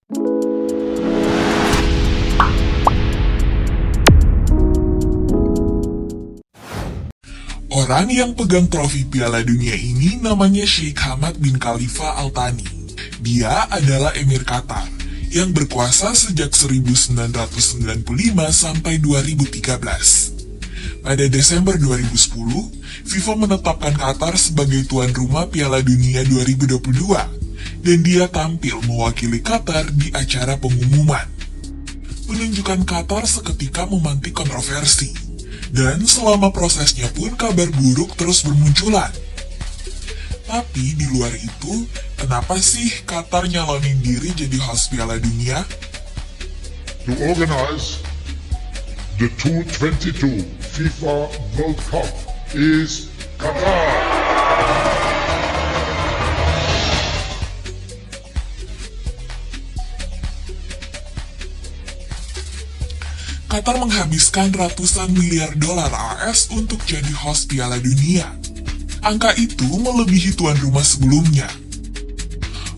Orang yang pegang trofi Piala Dunia ini namanya Sheikh Hamad bin Khalifa Al Thani. Dia adalah Emir Qatar yang berkuasa sejak 1995 sampai 2013. Pada Desember 2010, FIFA menetapkan Qatar sebagai tuan rumah Piala Dunia 2022 dan dia tampil mewakili Qatar di acara pengumuman. Penunjukan Qatar seketika memantik kontroversi, dan selama prosesnya pun kabar buruk terus bermunculan. Tapi di luar itu, kenapa sih Qatar nyalonin diri jadi host Piala Dunia? To organize the 2022 FIFA World Cup is Qatar. Qatar menghabiskan ratusan miliar dolar AS untuk jadi host Piala Dunia. Angka itu melebihi tuan rumah sebelumnya.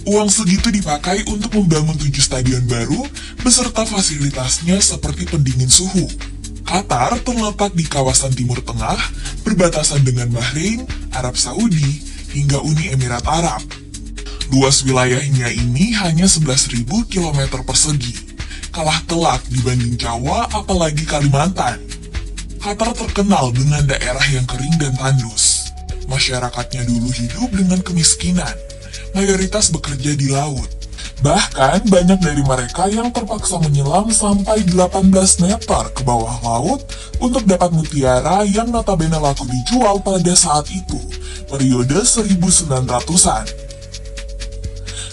Uang segitu dipakai untuk membangun 7 stadion baru beserta fasilitasnya seperti pendingin suhu. Qatar terletak di kawasan Timur Tengah, berbatasan dengan Bahrain, Arab Saudi, hingga Uni Emirat Arab. Luas wilayahnya ini hanya 11.000 km persegi, kalah telak dibanding Jawa apalagi Kalimantan. Qatar terkenal dengan daerah yang kering dan tandus. Masyarakatnya dulu hidup dengan kemiskinan, mayoritas bekerja di laut. Bahkan banyak dari mereka yang terpaksa menyelam sampai 18 meter ke bawah laut untuk dapat mutiara yang notabene laku dijual pada saat itu, periode 1900-an.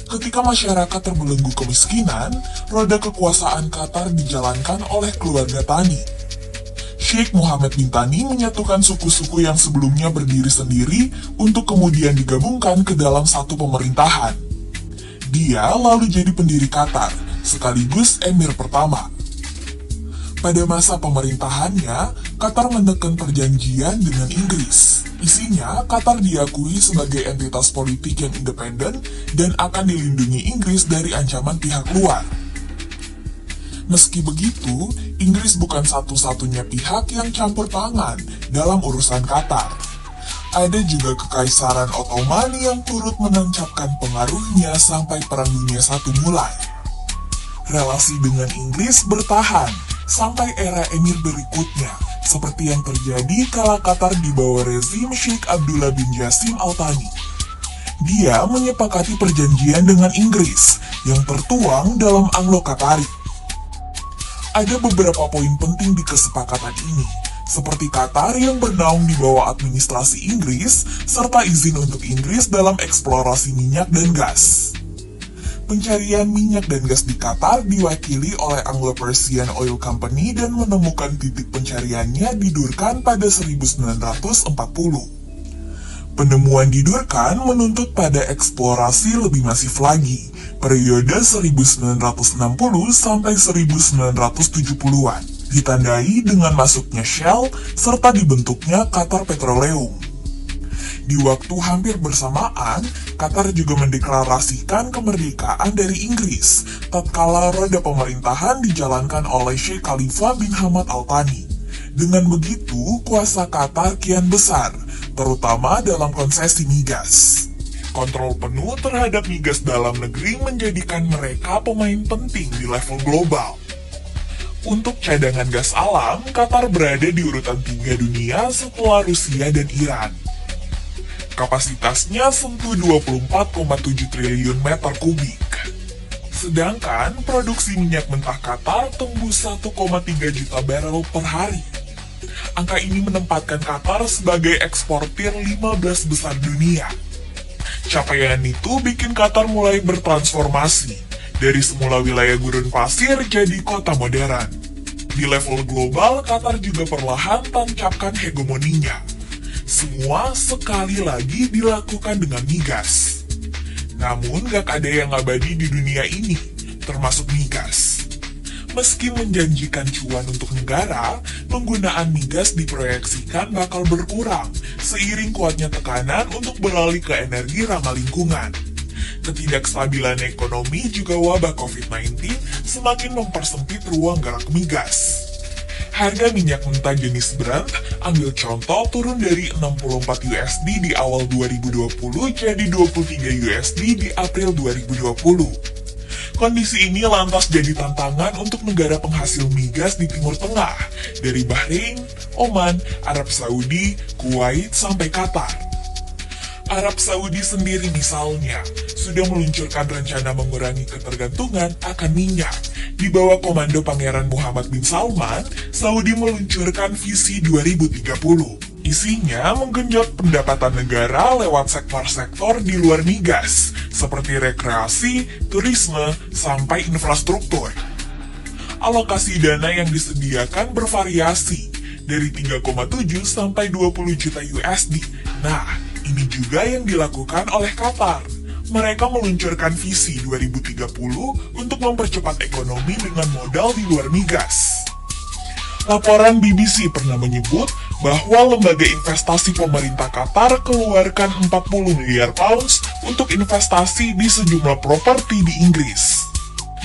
Ketika masyarakat terbelenggu kemiskinan, roda kekuasaan Qatar dijalankan oleh keluarga Thani. Sheikh Mohammed bin Thani menyatukan suku-suku yang sebelumnya berdiri sendiri untuk kemudian digabungkan ke dalam satu pemerintahan. Dia lalu jadi pendiri Qatar, sekaligus emir pertama. Pada masa pemerintahannya, Qatar menekan perjanjian dengan Inggris. Isinya, Qatar diakui sebagai entitas politik yang independen dan akan dilindungi Inggris dari ancaman pihak luar. Meski begitu, Inggris bukan satu-satunya pihak yang campur tangan dalam urusan Qatar. Ada juga Kekaisaran Ottoman yang turut menancapkan pengaruhnya sampai Perang Dunia I mulai. Relasi dengan Inggris bertahan sampai era emir berikutnya, seperti yang terjadi kala Qatar di bawah rezim Sheikh Abdullah bin Jassim Al Thani. Dia menyepakati perjanjian dengan Inggris yang tertuang dalam Anglo-Qatari. Ada beberapa poin penting di kesepakatan ini, seperti Qatar yang bernaung di bawah administrasi Inggris, serta izin untuk Inggris dalam eksplorasi minyak dan gas. Pencarian minyak dan gas di Qatar diwakili oleh Anglo-Persian Oil Company dan menemukan titik pencariannya di Durkan pada 1940. Penemuan di Durkan menuntut pada eksplorasi lebih masif lagi, periode 1960 sampai 1970-an, ditandai dengan masuknya Shell serta dibentuknya Qatar Petroleum. Di waktu hampir bersamaan, Qatar juga mendeklarasikan kemerdekaan dari Inggris, tatkala roda pemerintahan dijalankan oleh Sheikh Khalifa bin Hamad Al Thani. Dengan begitu, kuasa Qatar kian besar, terutama dalam konsesi migas. Kontrol penuh terhadap migas dalam negeri menjadikan mereka pemain penting di level global. Untuk cadangan gas alam, Qatar berada di urutan 3 dunia setelah Rusia dan Iran. Kapasitasnya sentuh 24,7 triliun meter kubik. Sedangkan produksi minyak mentah Qatar tembus 1,3 juta barel per hari. Angka ini menempatkan Qatar sebagai eksportir 15 besar dunia. Capaian itu bikin Qatar mulai bertransformasi, dari semula wilayah gurun pasir jadi kota modern. Di level global, Qatar juga perlahan tancapkan hegemoninya. Semua sekali lagi dilakukan dengan migas. Namun gak ada yang abadi di dunia ini, termasuk migas. Meski menjanjikan cuan untuk negara, penggunaan migas diproyeksikan bakal berkurang seiring kuatnya tekanan untuk beralih ke energi ramah lingkungan. Ketidakstabilan ekonomi juga wabah COVID-19 semakin mempersempit ruang gerak migas. Harga minyak mentah jenis Brent, ambil contoh, turun dari 64 USD di awal 2020 jadi 23 USD di April 2020. Kondisi ini lantas jadi tantangan untuk negara penghasil migas di Timur Tengah, dari Bahrain, Oman, Arab Saudi, Kuwait, sampai Qatar. Arab Saudi sendiri misalnya, sudah meluncurkan rencana mengurangi ketergantungan akan minyak. Di bawah komando Pangeran Muhammad bin Salman, Saudi meluncurkan visi 2030. Isinya menggenjot pendapatan negara lewat sektor-sektor di luar migas, seperti rekreasi, turisme, sampai infrastruktur. Alokasi dana yang disediakan bervariasi, dari 3,7 sampai 20 juta USD. Nah, ini juga yang dilakukan oleh Qatar. Mereka meluncurkan visi 2030 untuk mempercepat ekonomi dengan modal di luar migas. Laporan BBC pernah menyebut bahwa lembaga investasi pemerintah Qatar keluarkan 40 miliar pounds untuk investasi di sejumlah properti di Inggris.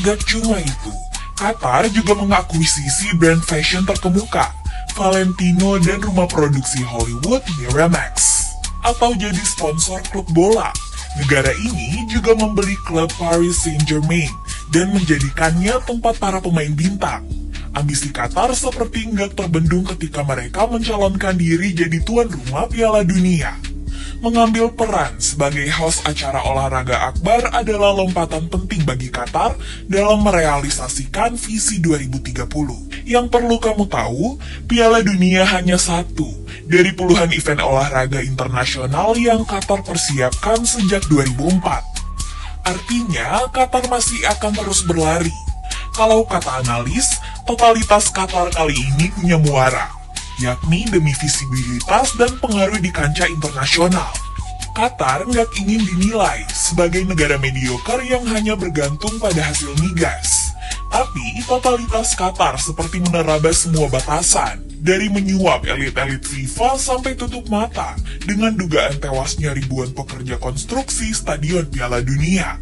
Gak cuma itu, Qatar juga mengakuisisi brand fashion terkemuka, Valentino, dan rumah produksi Hollywood Miramax, atau jadi sponsor klub bola. Negara ini juga membeli klub Paris Saint-Germain dan menjadikannya tempat para pemain bintang. Ambisi Qatar seperti nggak terbendung ketika mereka mencalonkan diri jadi tuan rumah Piala Dunia. Mengambil peran sebagai host acara olahraga akbar adalah lompatan penting bagi Qatar dalam merealisasikan visi 2030. Yang perlu kamu tahu, Piala Dunia hanya satu dari puluhan event olahraga internasional yang Qatar persiapkan sejak 2004. Artinya, Qatar masih akan terus berlari. Kalau kata analis, totalitas Qatar kali ini punya muara, yakni demi visibilitas dan pengaruh di kancah internasional. Qatar nggak ingin dinilai sebagai negara mediocre yang hanya bergantung pada hasil migas. Tapi totalitas Qatar seperti menerabas semua batasan, dari menyuap elit-elit FIFA sampai tutup mata dengan dugaan tewasnya ribuan pekerja konstruksi Stadion Piala Dunia.